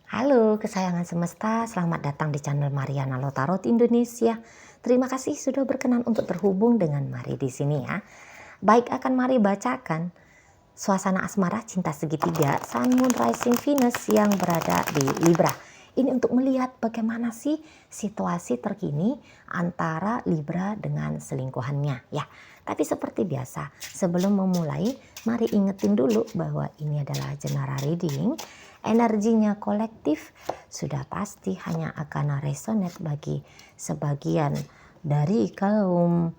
Halo kesayangan semesta, selamat datang di channel Mariana Lotarot Indonesia. Terima kasih sudah berkenan untuk terhubung dengan Mari di sini ya. Baik, akan Mari bacakan suasana asmara cinta segitiga Sun, Moon, Rising, Venus yang berada di Libra. Ini untuk melihat bagaimana sih situasi terkini antara Libra dengan selingkuhannya ya. Tapi seperti biasa, sebelum memulai, mari ingetin dulu bahwa ini adalah general reading. Energinya kolektif sudah pasti hanya akan resonate bagi sebagian dari kaum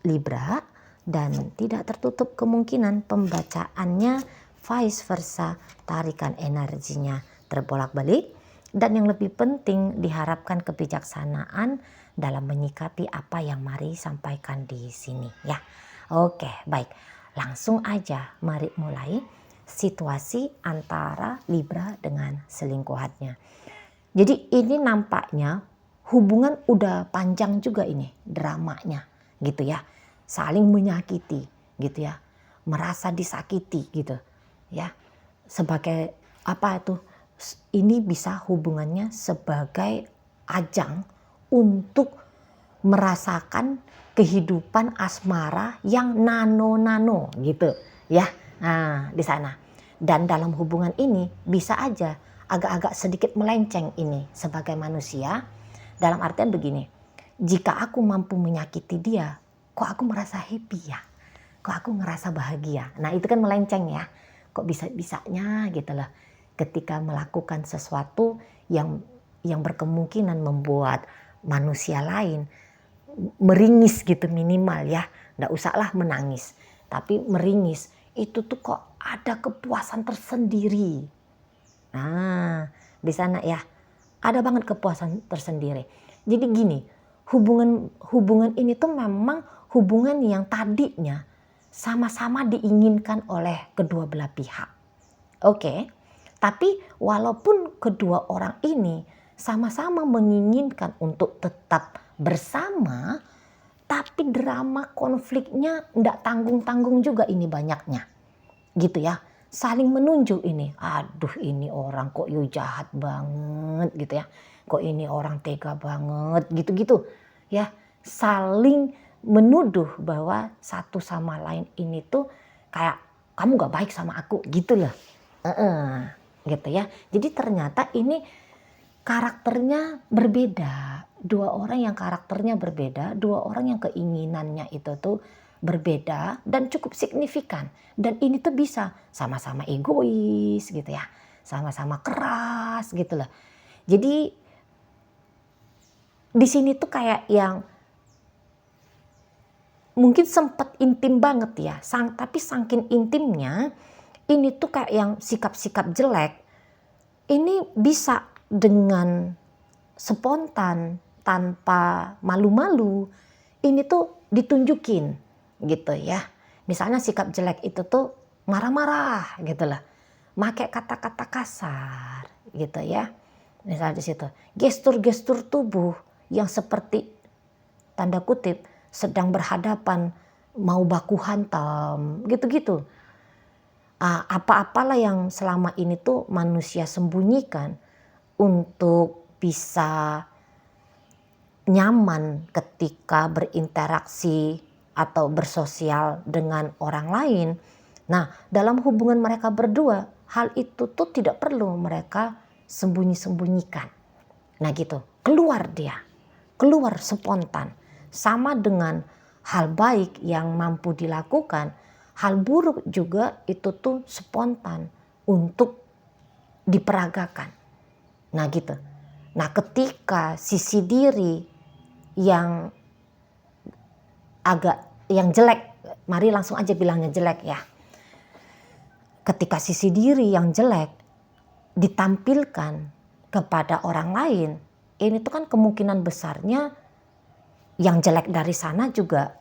Libra dan tidak tertutup kemungkinan pembacaannya vice versa, tarikan energinya terbolak-balik, dan yang lebih penting diharapkan kebijaksanaan dalam menyikapi apa yang Mari sampaikan di sini ya. Oke, baik. Langsung aja mari mulai situasi antara Libra dengan selingkuhannya. Jadi ini nampaknya hubungan udah panjang juga ini dramanya gitu ya. Saling menyakiti gitu ya. Merasa disakiti gitu ya. Sebagai apa itu? Ini bisa hubungannya sebagai ajang untuk merasakan kehidupan asmara yang nano-nano gitu ya. Nah, di sana. Dan dalam hubungan ini bisa aja agak-agak sedikit melenceng ini sebagai manusia. Dalam artian begini, jika aku mampu menyakiti dia, kok aku merasa happy ya? Kok aku ngerasa bahagia? Nah, itu kan melenceng ya. Kok bisa-bisanya gitu loh. Ketika melakukan sesuatu yang berkemungkinan membuat manusia lain meringis gitu minimal ya. Nggak usahlah menangis, tapi meringis. Itu tuh kok ada kepuasan tersendiri. Nah, di sana ya ada banget kepuasan tersendiri. Jadi gini, hubungan ini tuh memang hubungan yang tadinya sama-sama diinginkan oleh kedua belah pihak. Oke. Tapi walaupun kedua orang ini sama-sama menginginkan untuk tetap bersama, tapi drama konfliknya ndak tanggung-tanggung juga ini banyaknya. Gitu ya. Saling menunjuk ini. Aduh, ini orang kok jahat banget gitu ya. Kok ini orang tega banget gitu-gitu. Ya, saling menuduh bahwa satu sama lain ini tuh kayak kamu gak baik sama aku gitu loh. Gitu ya. Jadi ternyata ini karakternya berbeda. Dua orang yang karakternya berbeda, dua orang yang keinginannya itu tuh berbeda dan cukup signifikan. Dan ini tuh bisa sama-sama egois gitu ya. Sama-sama keras gitu loh. Jadi di sini tuh kayak yang mungkin sempat intim banget ya. Tapi saking intimnya ini tuh kayak yang sikap-sikap jelek. Ini bisa dengan spontan, tanpa malu-malu, ini tuh ditunjukin gitu ya. Misalnya sikap jelek itu tuh marah-marah gitu lah. Pakai kata-kata kasar gitu ya. Misalnya di situ, gestur-gestur tubuh yang seperti tanda kutip sedang berhadapan mau baku hantam gitu-gitu. Apa-apalah yang selama ini tuh manusia sembunyikan untuk bisa nyaman ketika berinteraksi atau bersosial dengan orang lain. Nah, dalam hubungan mereka berdua, hal itu tuh tidak perlu mereka sembunyi-sembunyikan. Nah gitu, keluar dia, keluar spontan. Sama dengan hal baik yang mampu dilakukan, hal buruk juga itu tuh spontan untuk diperagakan. Nah gitu. Nah ketika sisi diri yang jelek, mari langsung aja bilangnya jelek ya. Ketika sisi diri yang jelek ditampilkan kepada orang lain, ini tuh kan kemungkinan besarnya yang jelek dari sana juga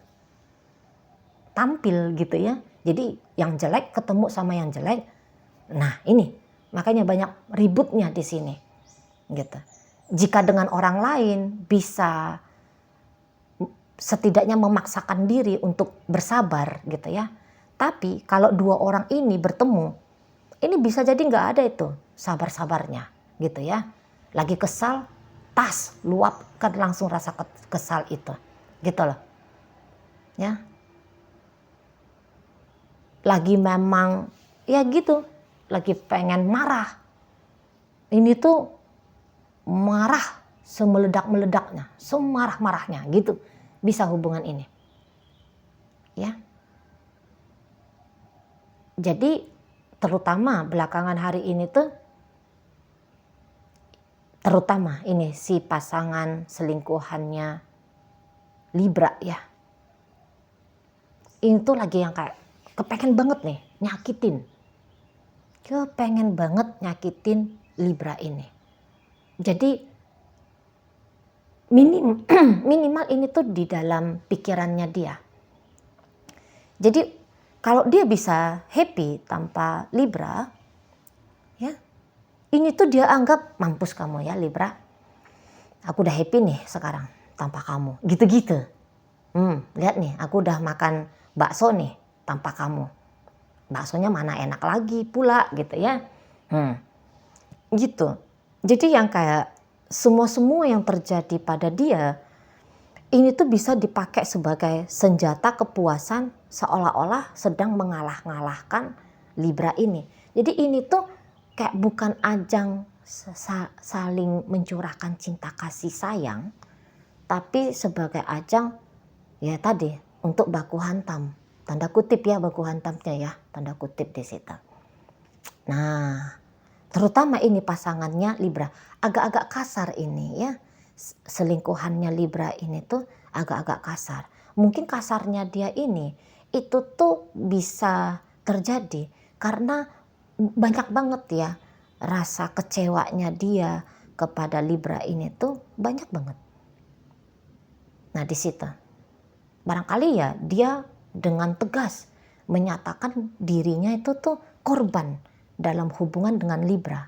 tampil gitu ya. Jadi yang jelek ketemu sama yang jelek. Nah ini makanya banyak ributnya di sini gitu. Jika dengan orang lain bisa setidaknya memaksakan diri untuk bersabar gitu ya. Tapi kalau dua orang ini bertemu, ini bisa jadi nggak ada itu sabar-sabarnya gitu ya. Lagi kesal, tas luapkan langsung rasa kesal itu, gitu loh. Ya. Lagi memang ya gitu, lagi pengen marah. Ini tuh marah semeledak-meledaknya, semarah-marahnya gitu. Bisa hubungan ini. Ya. Jadi terutama belakangan hari ini tuh, terutama ini si pasangan selingkuhannya Libra ya. Ini tuh lagi yang kayak kepengen banget nih nyakitin. Kepengen banget nyakitin Libra ini. Jadi minimal ini tuh di dalam pikirannya dia. Jadi kalau dia bisa happy tanpa Libra, ya ini tuh dia anggap mampus kamu ya Libra. Aku udah happy nih sekarang tanpa kamu, gitu-gitu. Lihat nih, aku udah makan bakso nih tanpa kamu. Baksonya mana enak lagi pula gitu ya. Gitu. Jadi yang kayak semua yang terjadi pada dia ini tuh bisa dipakai sebagai senjata kepuasan seolah-olah sedang mengalah-ngalahkan Libra ini. Jadi ini tuh kayak bukan ajang saling mencurahkan cinta kasih sayang, tapi sebagai ajang ya tadi untuk baku hantam. Tanda kutip ya baku hantamnya ya, tanda kutip di situ. Nah, terutama ini pasangannya Libra, agak-agak kasar ini ya. Selingkuhannya Libra ini tuh agak-agak kasar. Mungkin kasarnya dia ini itu tuh bisa terjadi karena banyak banget ya rasa kecewanya dia kepada Libra ini tuh banyak banget. Nah di situ barangkali ya dia dengan tegas menyatakan dirinya itu tuh korban dalam hubungan dengan Libra.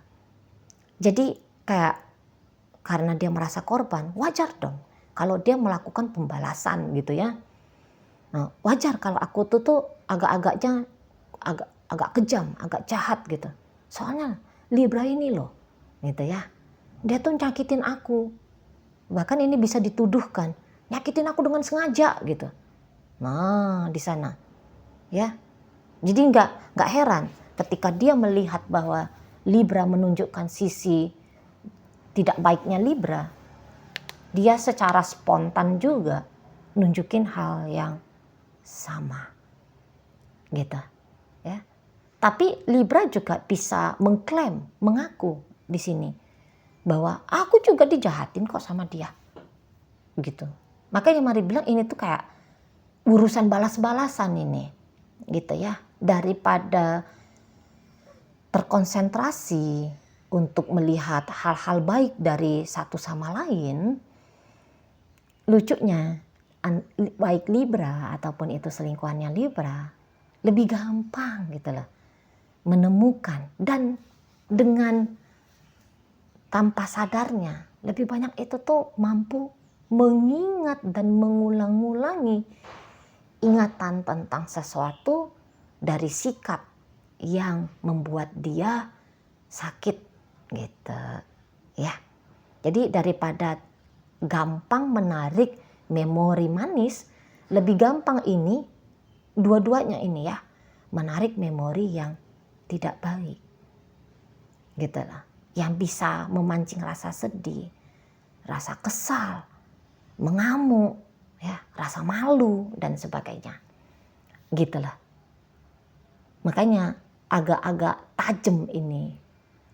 Jadi kayak karena dia merasa korban, wajar dong kalau dia melakukan pembalasan gitu ya. Nah, wajar kalau aku tuh agak-agaknya agak kejam, agak jahat gitu. Soalnya Libra ini loh, gitu ya. Dia tuh nyakitin aku. Bahkan ini bisa dituduhkan, nyakitin aku dengan sengaja gitu. Nah, di sana. Ya. Jadi nggak heran ketika dia melihat bahwa Libra menunjukkan sisi tidak baiknya Libra, dia secara spontan juga nunjukin hal yang sama, gitu, ya. Tapi Libra juga bisa mengklaim, mengaku di sini bahwa aku juga dijahatin kok sama dia, gitu. Makanya mari bilang ini tuh kayak urusan balas-balasan ini, gitu ya, daripada terkonsentrasi untuk melihat hal-hal baik dari satu sama lain. Lucunya baik Libra ataupun itu selingkuhannya Libra lebih gampang gitu loh menemukan, dan dengan tanpa sadarnya lebih banyak itu tuh mampu mengingat dan mengulang-ulangi ingatan tentang sesuatu dari sikap yang membuat dia sakit gitu ya. Jadi daripada gampang menarik memori manis, lebih gampang ini dua-duanya ini ya, menarik memori yang tidak baik gitu lah, yang bisa memancing rasa sedih, rasa kesal, mengamuk ya, rasa malu dan sebagainya gitu lah. Makanya agak-agak tajam ini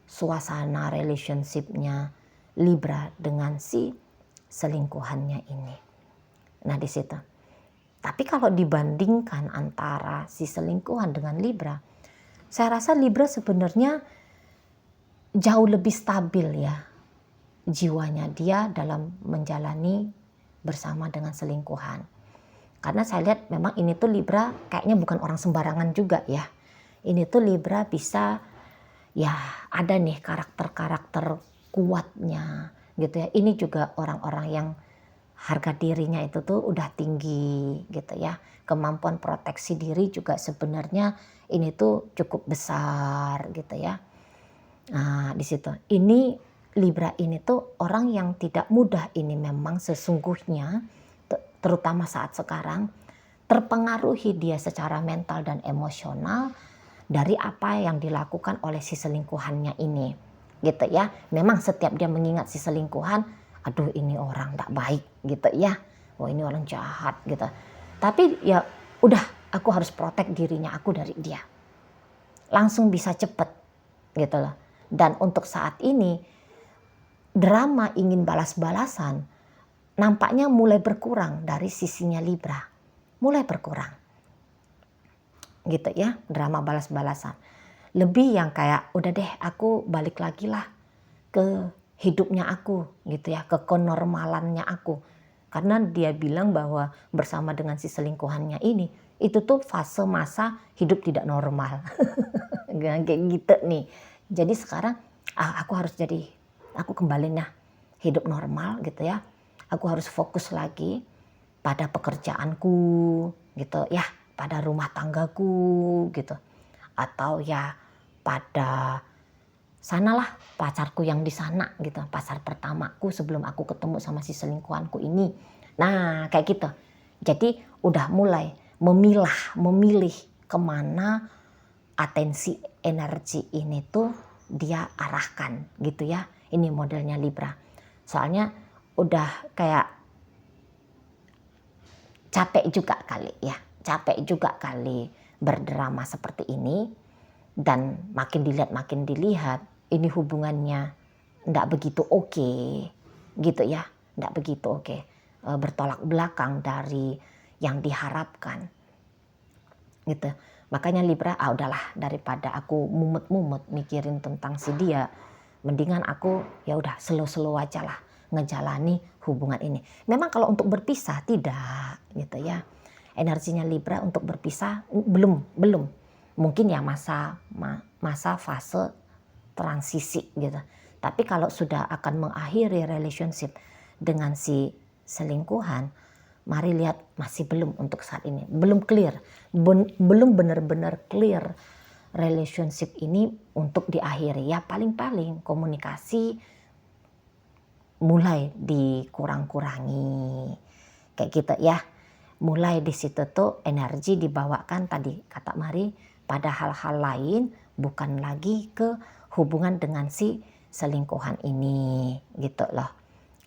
suasana relationship-nya Libra dengan si selingkuhannya ini. Nah di situ. Tapi kalau dibandingkan antara si selingkuhan dengan Libra, saya rasa Libra sebenarnya jauh lebih stabil ya jiwanya dia dalam menjalani bersama dengan selingkuhan. Karena saya lihat memang ini tuh Libra kayaknya bukan orang sembarangan juga ya. Ini tuh Libra bisa ya ada nih karakter-karakter kuatnya gitu ya. Ini juga orang-orang yang harga dirinya itu tuh udah tinggi gitu ya. Kemampuan proteksi diri juga sebenarnya ini tuh cukup besar gitu ya. Nah, di situ. Ini Libra ini tuh orang yang tidak mudah ini memang sesungguhnya, terutama saat sekarang, terpengaruhi dia secara mental dan emosional dari apa yang dilakukan oleh si selingkuhannya ini. Gitu ya. Memang setiap dia mengingat si selingkuhan, aduh ini orang tidak baik gitu ya. Oh ini orang jahat gitu. Tapi ya udah, aku harus protek dirinya aku dari dia. Langsung bisa cepet gitu loh. Dan untuk saat ini drama ingin balas-balasan nampaknya mulai berkurang dari sisinya Libra. Mulai berkurang. Gitu ya, drama balas-balasan. Lebih yang kayak udah deh aku balik lagi lah ke hidupnya aku gitu ya, ke kenormalannya aku. Karena dia bilang bahwa bersama dengan si selingkuhannya ini, itu tuh fase masa hidup tidak normal. Kayak gitu nih. Jadi sekarang aku harus aku kembali nah hidup normal gitu ya. Aku harus fokus lagi pada pekerjaanku gitu ya, pada rumah tanggaku gitu. Atau ya pada sanalah pacarku yang di sana gitu, pacar pertamaku sebelum aku ketemu sama si selingkuhanku ini. Nah kayak gitu. Jadi udah mulai memilih kemana atensi energi ini tuh dia arahkan gitu ya. Ini modelnya Libra. Soalnya udah kayak capek juga kali ya. Capek juga kali berdrama seperti ini. Dan makin dilihat ini hubungannya ndak begitu oke, gitu ya, ndak begitu oke, bertolak belakang dari yang diharapkan, gitu. Makanya Libra, udahlah daripada aku mumet-mumet mikirin tentang si dia, mendingan aku ya udah slow-slow aja lah ngejalani hubungan ini. Memang kalau untuk berpisah tidak, gitu ya. Energinya Libra untuk berpisah belum. Mungkin ya masa fase transisi gitu. Tapi kalau sudah akan mengakhiri relationship dengan si selingkuhan, mari lihat masih belum untuk saat ini. Belum clear. Belum benar-benar clear relationship ini untuk diakhiri. Ya paling-paling komunikasi mulai dikurang-kurangi. Kayak gitu ya. Mulai di situ tuh energi dibawakan tadi kata Mari pada hal-hal lain, bukan lagi ke hubungan dengan si selingkuhan ini gitu loh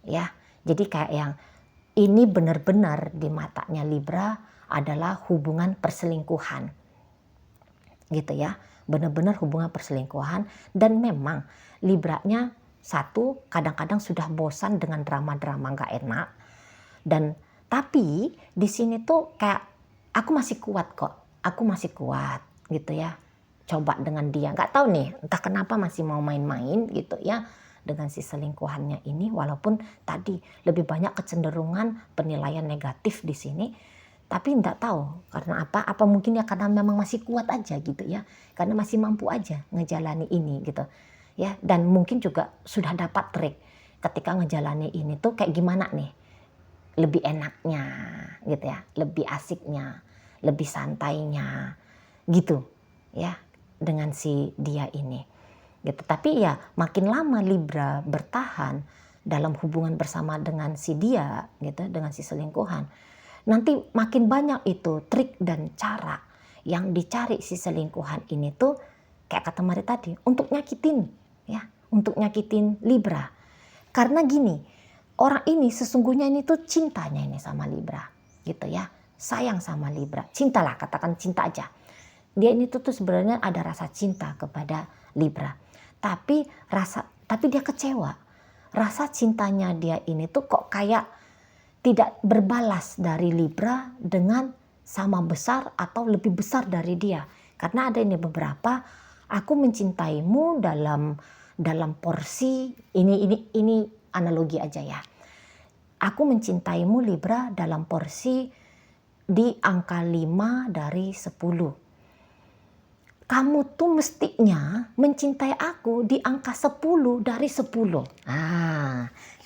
ya. Jadi kayak yang ini benar-benar di matanya Libra adalah hubungan perselingkuhan gitu ya, benar-benar hubungan perselingkuhan. Dan memang Libranya satu kadang-kadang sudah bosan dengan drama-drama gak enak, dan tapi di sini tuh kayak aku masih kuat kok, aku masih kuat gitu ya. Coba dengan dia, nggak tahu nih, entah kenapa masih mau main-main gitu ya dengan si selingkuhannya ini. Walaupun tadi lebih banyak kecenderungan penilaian negatif di sini, tapi nggak tahu karena apa? Apa mungkin ya karena memang masih kuat aja gitu ya, karena masih mampu aja ngejalani ini gitu ya. Dan mungkin juga sudah dapat trik ketika ngejalani ini tuh kayak gimana nih lebih enaknya gitu ya, lebih asiknya, lebih santainya gitu ya dengan si dia ini gitu. Tapi ya makin lama Libra bertahan dalam hubungan bersama dengan si dia gitu, dengan si selingkuhan, nanti makin banyak itu trik dan cara yang dicari si selingkuhan ini tuh kayak kata Mari tadi, untuk nyakitin ya, untuk nyakitin Libra. Karena gini, orang ini sesungguhnya ini tuh cintanya ini sama Libra gitu ya, sayang sama Libra, cintalah, katakan cinta aja. Dia ini tuh sebenarnya ada rasa cinta kepada Libra, tapi dia kecewa. Rasa cintanya dia ini tuh kok kayak tidak berbalas dari Libra dengan sama besar atau lebih besar dari dia. Karena ada ini beberapa, aku mencintaimu dalam porsi ini analogi aja ya. Aku mencintaimu Libra dalam porsi di angka 5 dari 10. Kamu tuh mestinya mencintai aku di angka 10 dari 10.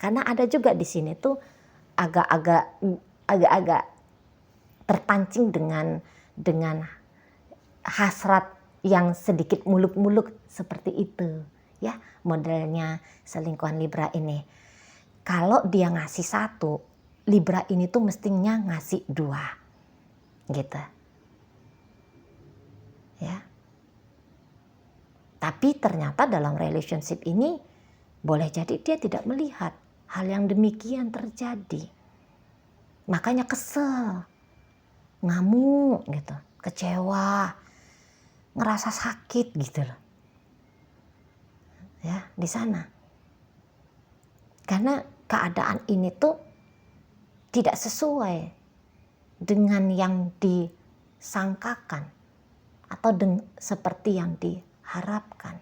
Karena ada juga di sini tuh agak-agak terpancing dengan hasrat yang sedikit muluk-muluk seperti itu ya modelnya selingkuhan Libra ini. Kalau dia ngasih 1, Libra ini tuh mestinya ngasih 2 gitu ya. Tapi ternyata dalam relationship ini boleh jadi dia tidak melihat hal yang demikian terjadi. Makanya kesel, ngamuk gitu, kecewa, ngerasa sakit gitu loh. Ya, di sana. Karena keadaan ini tuh tidak sesuai dengan yang disangkakan atau seperti yang diharapkan.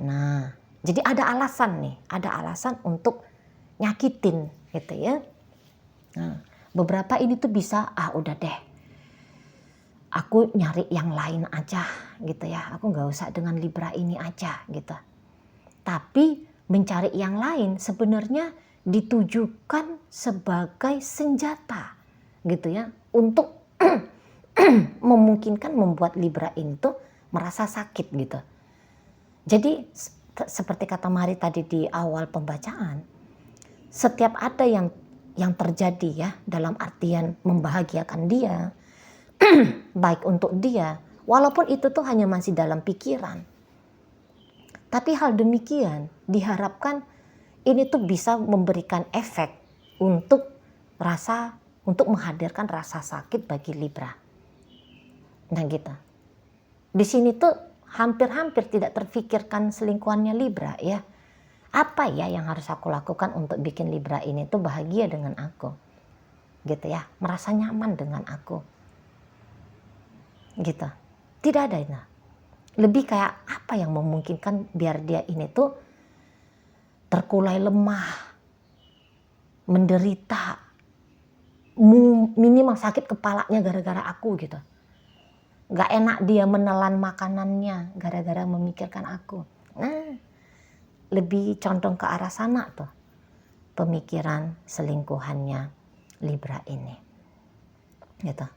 Nah, jadi ada alasan nih, ada alasan untuk nyakitin gitu ya. Nah, beberapa ini tuh bisa, udah deh, aku nyari yang lain aja gitu ya, aku nggak usah dengan Libra ini aja gitu. Tapi mencari yang lain sebenarnya ditujukan sebagai senjata gitu ya, untuk memungkinkan membuat Libra ini tuh merasa sakit gitu. Jadi seperti kata Mari tadi di awal pembacaan, setiap ada yang terjadi ya, dalam artian membahagiakan dia, baik untuk dia, walaupun itu tuh hanya masih dalam pikiran. Tapi hal demikian diharapkan ini tuh bisa memberikan efek untuk menghadirkan rasa sakit bagi Libra. Nah gitu. Di sini tuh hampir-hampir tidak terfikirkan selingkuhannya Libra ya. Apa ya yang harus aku lakukan untuk bikin Libra ini tuh bahagia dengan aku? Gitu ya, merasa nyaman dengan aku. Gitu. Tidak ada itu. Lebih kayak apa yang memungkinkan biar dia ini tuh terkulai lemah, menderita, minimal sakit kepalanya gara-gara aku gitu. Gak enak dia menelan makanannya gara-gara memikirkan aku. Nah, lebih condong ke arah sana tuh pemikiran selingkuhannya Libra ini. Gitu.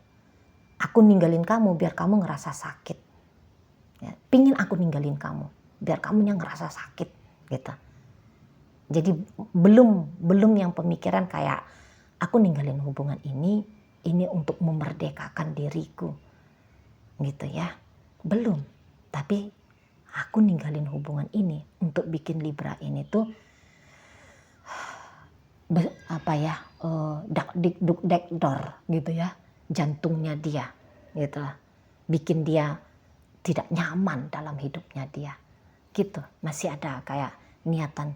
Aku ninggalin kamu biar kamu ngerasa sakit. Ya, pingin aku ninggalin kamu biar kamunya ngerasa sakit gitu. Jadi belum yang pemikiran kayak aku ninggalin hubungan ini untuk memerdekakan diriku. Gitu ya. Belum. Tapi aku ninggalin hubungan ini untuk bikin Libra ini tuh duk dek dor gitu ya, jantungnya dia gitu, bikin dia tidak nyaman dalam hidupnya dia gitu. Masih ada kayak niatan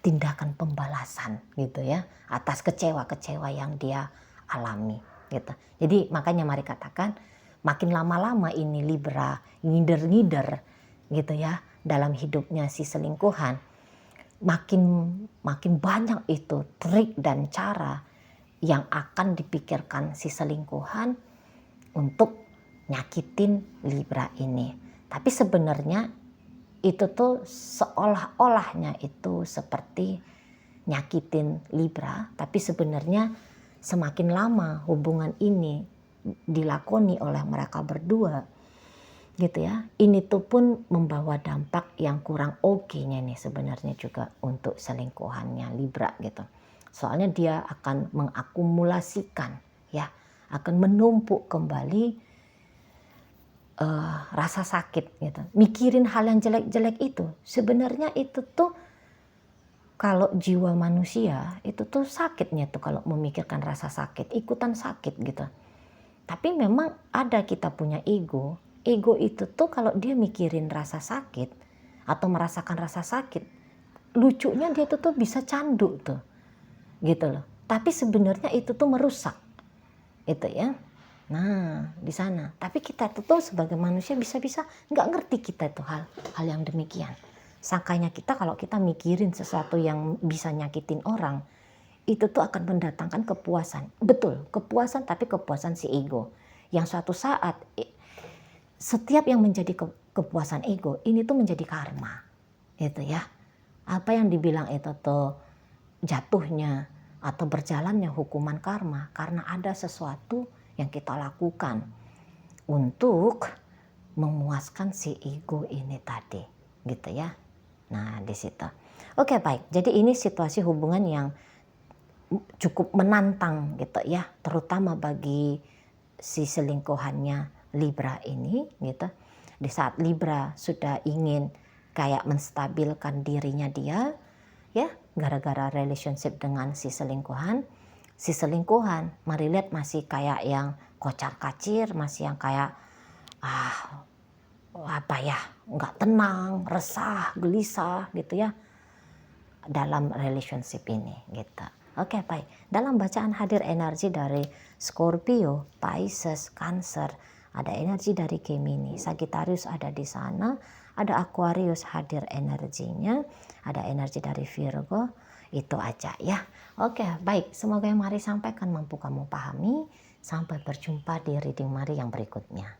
tindakan pembalasan gitu ya atas kecewa-kecewa yang dia alami gitu. Jadi makanya Mari katakan makin lama-lama ini Libra ngider-ngider gitu ya dalam hidupnya si selingkuhan, makin banyak itu trik dan cara yang akan dipikirkan si selingkuhan untuk nyakitin Libra ini. Tapi sebenarnya itu tuh seolah-olahnya itu seperti nyakitin Libra, tapi sebenarnya semakin lama hubungan ini dilakoni oleh mereka berdua gitu ya, ini tuh pun membawa dampak yang kurang oke-nya nih sebenarnya juga untuk selingkuhannya Libra gitu. Soalnya dia akan mengakumulasikan ya, akan menumpuk kembali rasa sakit gitu. Mikirin hal yang jelek-jelek itu sebenarnya itu tuh kalau jiwa manusia itu tuh sakitnya tuh kalau memikirkan rasa sakit, ikutan sakit gitu. Tapi memang ada kita punya ego itu tuh kalau dia mikirin rasa sakit atau merasakan rasa sakit, lucunya dia tuh bisa candu tuh gitu loh. Tapi sebenarnya itu tuh merusak itu ya. Nah di sana. Tapi kita tuh sebagai manusia bisa-bisa nggak ngerti kita tuh hal yang demikian. Sangkanya kita kalau kita mikirin sesuatu yang bisa nyakitin orang, itu tuh akan mendatangkan kepuasan. Betul, kepuasan, tapi kepuasan si ego. Yang suatu saat setiap yang menjadi kepuasan ego ini tuh menjadi karma. Itu ya. Apa yang dibilang itu tuh jatuhnya atau berjalannya hukuman karma karena ada sesuatu yang kita lakukan untuk memuaskan si ego ini tadi, gitu ya. Nah, di situ. Oke, baik. Jadi ini situasi hubungan yang cukup menantang gitu ya, terutama bagi si selingkuhannya Libra ini gitu. Di saat Libra sudah ingin kayak menstabilkan dirinya dia, ya, gara-gara relationship dengan si selingkuhan mari lihat masih kayak yang kocar-kacir, masih yang kayak apa ya, nggak tenang, resah, gelisah gitu ya dalam relationship ini gitu. Oke, baik. Dalam bacaan hadir energi dari Scorpio, Pisces, Cancer, ada energi dari Gemini, Sagittarius ada di sana, ada Aquarius hadir energinya, ada energi dari Virgo, itu aja ya. Oke, baik. Semoga yang Mari sampaikan mampu kamu pahami. Sampai berjumpa di reading Mari yang berikutnya.